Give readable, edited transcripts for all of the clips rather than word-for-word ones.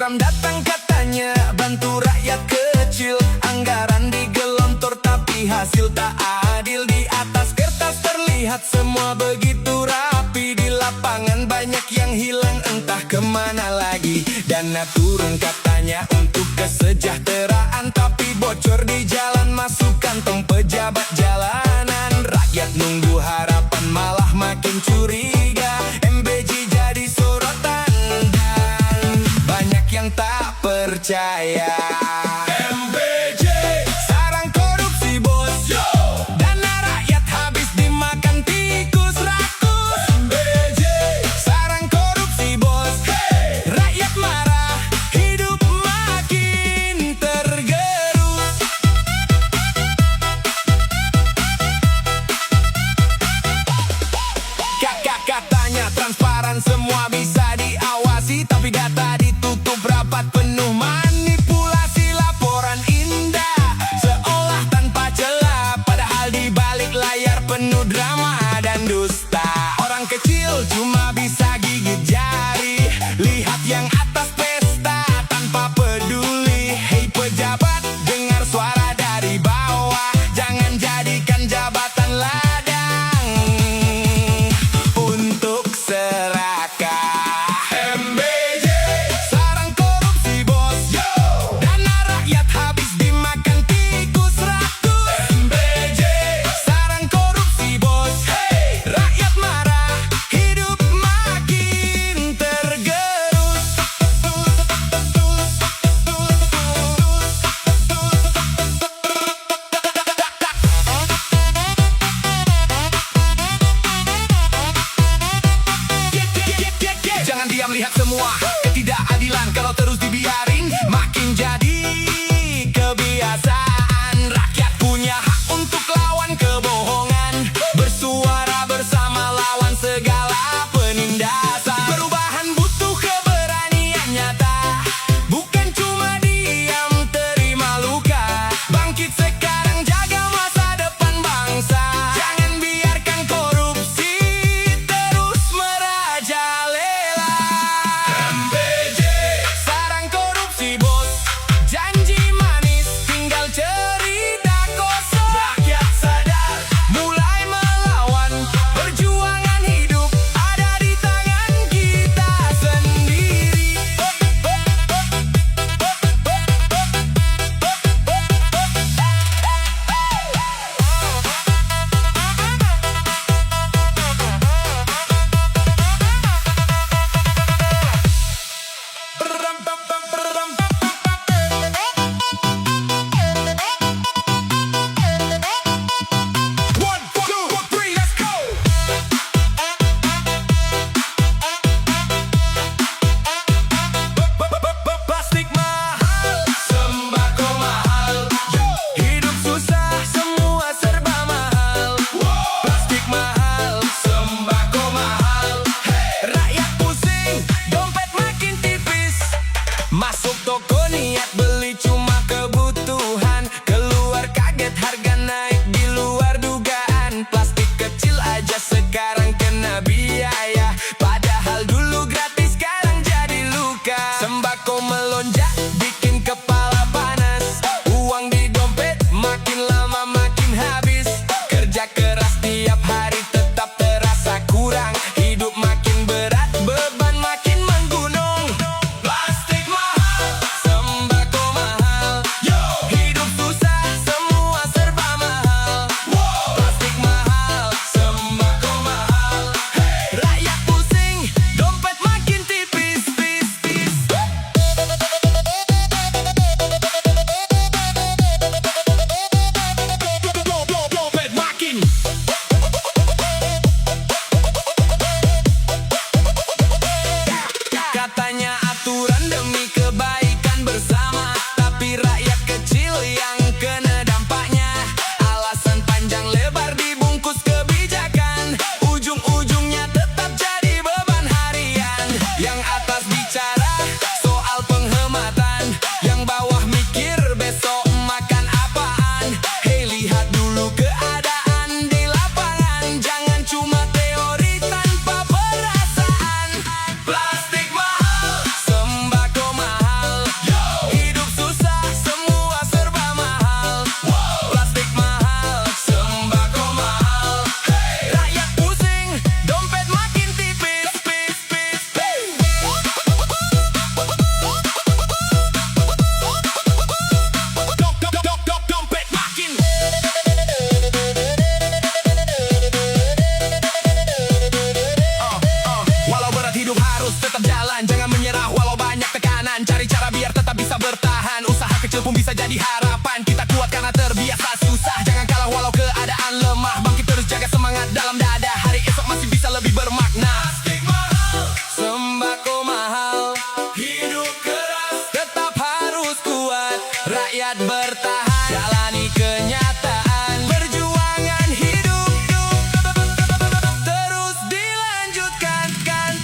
program datang katanya bantu rakyat kecil. Anggaran digelontor tapi hasil tak adil. Di atas kertas terlihat semua begitu rapi. Di lapangan banyak yang hilang entah kemana lagi. Dana turun katanya untuk kesejahteraan, tapi bocor di jalan masuk kantong pejabat jalanan. Rakyat nunggu harapan malah makin curiga. MBJ jadi sorotan dan banyak yang tak percaya. MBJ sarang korupsi bos, dana rakyat habis dimakan tikus rakus. MBJ sarang korupsi bos, rakyat marah, hidup makin tergerus. Katanya transparan semua bisa diawasi, tapi data ditutup rapat penuh manipulasi. Laporan indah seolah tanpa celah, padahal di balik layar penuh drama dan dusta. Orang kecil cuma bisa gigit jari, lihat yang atas pesta tanpa peduli. Hei pejabat, dengar suara dari bawah, jangan jadikan jabatan ladang untuk serakah. MBJ sarang korupsi bos, dana rakyat habis dimakan tikus rakus. MBJ sarang korupsi bos, pun bisa jadi harapan. Kita kuat karena terbiasa susah. Jangan kalah walau keadaan lemah. Bangkit terus, jaga semangat dalam dada. Hari esok masih bisa lebih bermakna. Plastik mahal, sembako mahal, hidup keras, tetap harus kuat. Rakyat bertahan, jalani kenyataan. Perjuangan hidup terus dilanjutkan, kan.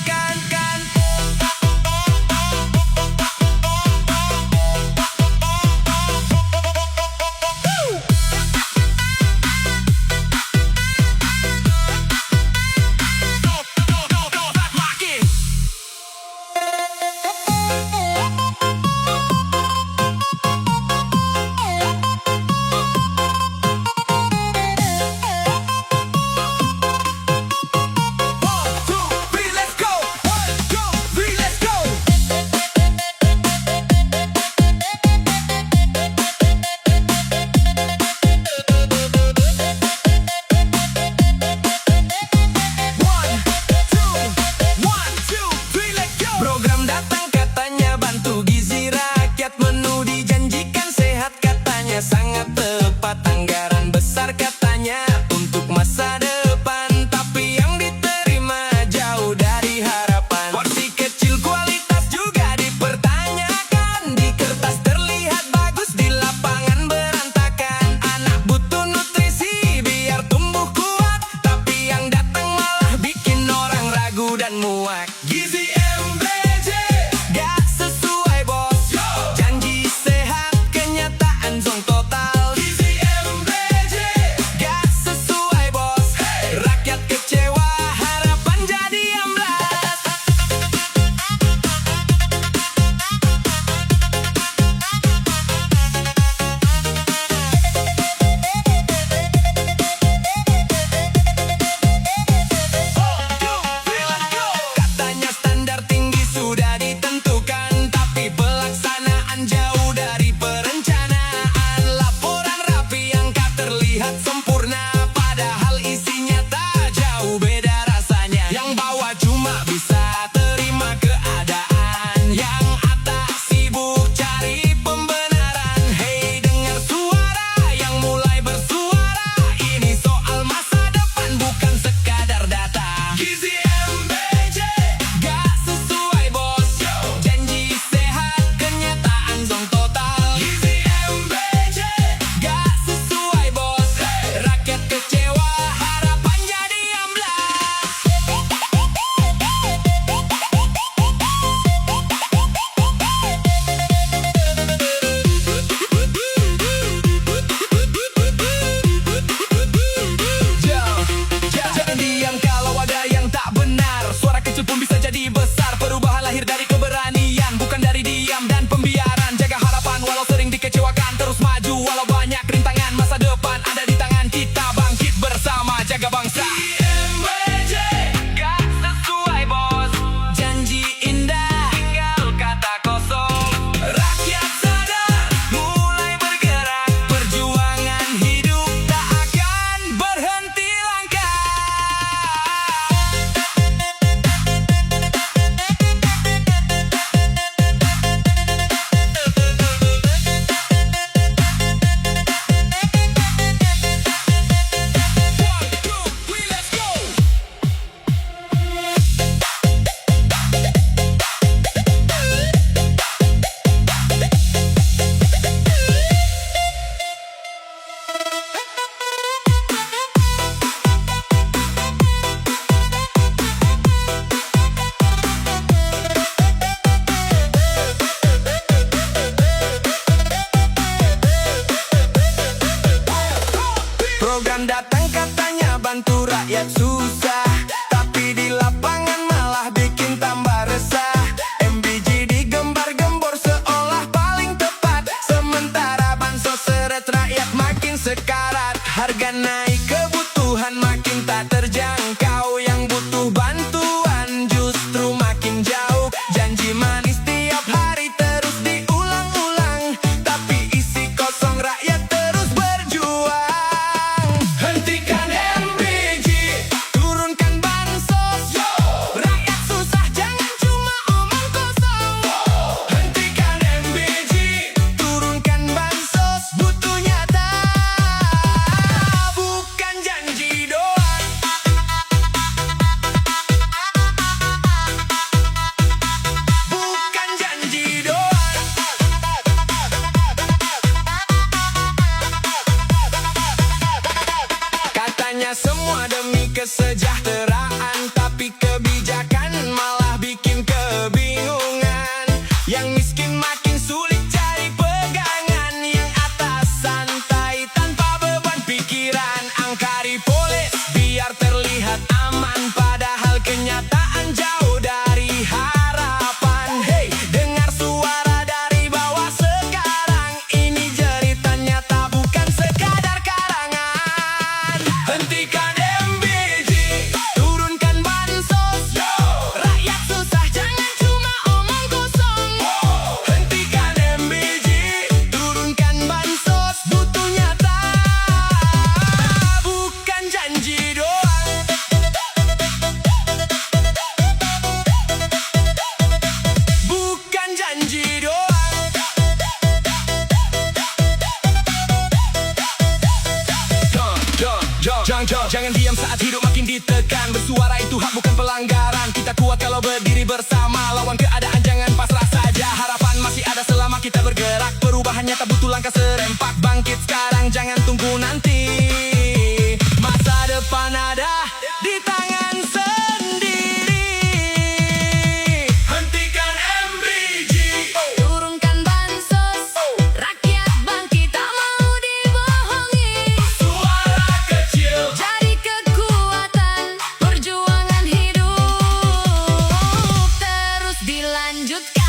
Program datang katanya bantu gizi rakyat. Menu dijanjikan sehat katanya, sangat tepat. Anggaran besar katanya untuk masa depan, tapi yang diterima jauh dari harapan. Porsi kecil, kualitas juga dipertanyakan. Di kertas terlihat bagus, di lapangan berantakan. Anak butuh nutrisi biar tumbuh kuat, tapi yang datang malah bikin orang ragu dan muak. Gizi MBJ gak sesuai bos, janji sehat kenyataan zong total. Gizi MBJ gak sesuai bos, rakyat kecewa harapan jadi amblas. Katanya standar tinggi sudah ditentukan, tapi pelaksanaan jauh dari perencanaan. Laporan rapi yang tak terlihat sempurna, padahal isinya tak jauh beda rasanya. Yang bawah cuma bisa terima keadaan, yang atas sibuk cari pembenaran. Hei, dengar suara yang mulai bersuara, ini soal masa depan bukan sekadar data. Gizi MBJ gak sesuai bos, janji sehat kenyataan zong total. Gizi MBJ gak sesuai bos, rakyat kecewa harapan jadi amblas. Jangan diam kalau ada yang tak benar. Suara kecil pun bisa jadi besar. Perubahan lahir dari keberanian, bukan dari diam dan pembiaran. Jaga harapan walau sering dikecewakan, terus maju walau banyak rintangan. Masa depan ada di tangan kita, bangkit bersama jaga bangsa. MBJ gak sesuai bos, janji indah tinggal kata kosong. Rakyat sadar mulai bergerak, perjuangan hidup tak akan berhenti langkah. Program datang katanya bantu rakyat susah, tapi di lapangan malah bikin tambah resah. MBJ digembar-gembor seolah paling tepat, sementara bansos seret rakyat makin sekarat. Harga naik, kebutuhan makin tak terjangkau. Yang butuh bantuan justru makin jauh. Janji manis tiap hari terus diulang-ulang, tapi isi kosong rakyat terus berjuang. Hentikan MBJ semua demi kesejahteraan. Tapi kebijakan malah bikin kebingungan. Yang miskin makin sulit cari pegangan. Yang atas santai tanpa beban pikiran. Angkari polis biar terlihat aman, padahal kenyataan jauh dari harapan. Hey, dengar suara dari bawah sekarang. Ini cerita nyata bukan sekadar karangan. Hentikan MBG, turunkan bansos. Rakyat susah jangan cuma omong kosong. Hentikan MBG, turunkan bansos. Butuh nyata, bukan janji doang. Bukan janji doang. Jangan diam saat hidup makin ditekan. Bersuara itu hak bukan pelanggaran. Kita kuat kalau berdiri bersama. Lawan keadaan jangan pasrah saja. Harapan masih ada selama kita bergerak. Perubahan nyata butuh langkah serempak. Bangkit sekarang jangan tunggu nanti. Masa depan ada di tangan sendiri. Hentikan MBG, Turunkan bansos, rakyat bangkit tak mau dibohongi. suara kecil. Jadi kekuatan, perjuangan hidup terus dilanjutkan.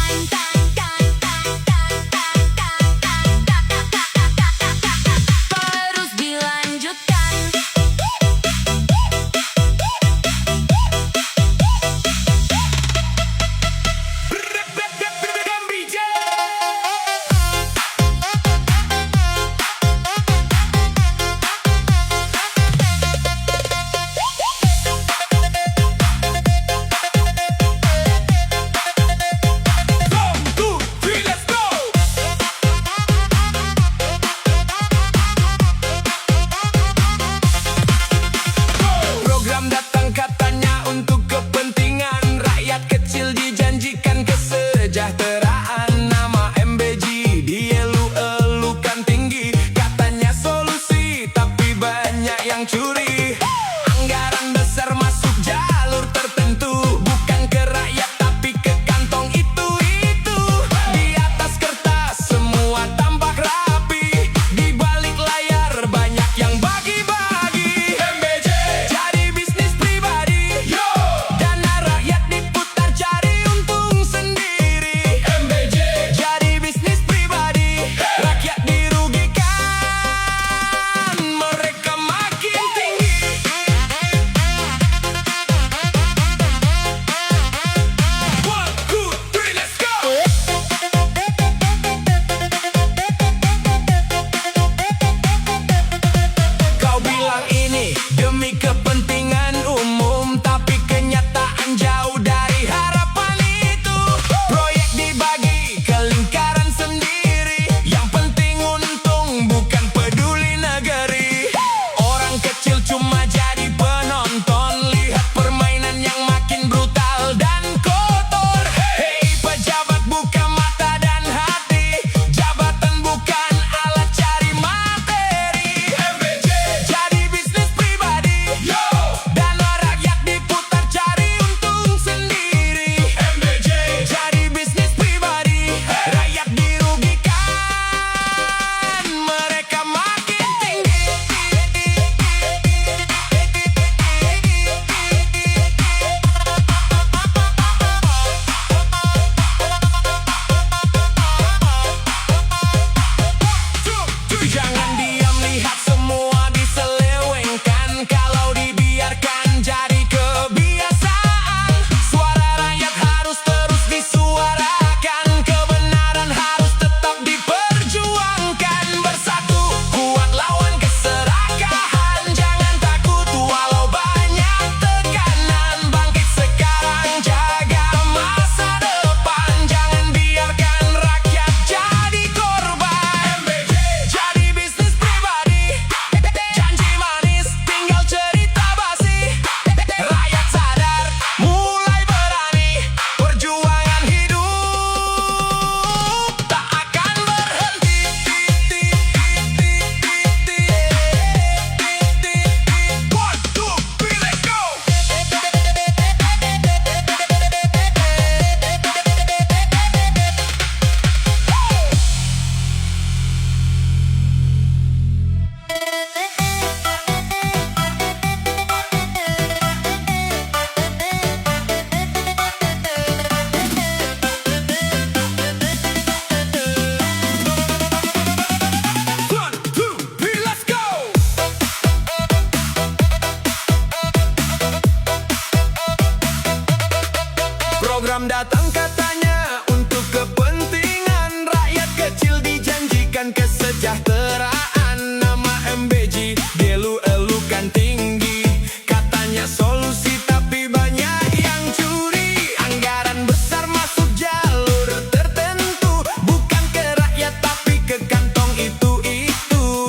Uang datang katanya untuk kepentingan rakyat kecil, dijanjikan kesejahteraan. Nama MBG dielu-elukan tinggi, katanya solusi tapi banyak yang curi. Anggaran besar masuk jalur tertentu, bukan ke rakyat tapi ke kantong itu.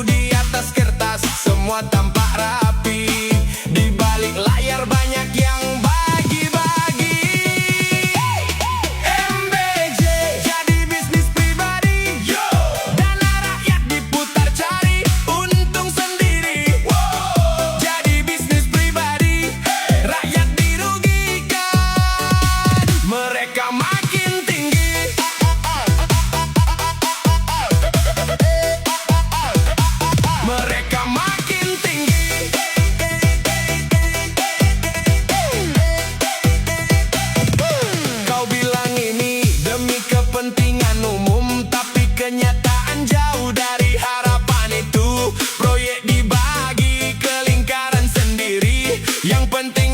Di atas kertas semua tampak rapi, di balik layar banyak yang bagi-bagi. MBJ jadi bisnis pribadi, dana rakyat diputar cari untung sendiri. Jadi bisnis pribadi, rakyat dirugikan, mereka makin tinggi. Mereka makin tinggi. Kau bilang ini demi kepentingan umum, tapi kenyataan jauh dari harapan itu. Proyek dibagi ke lingkaran sendiri, yang penting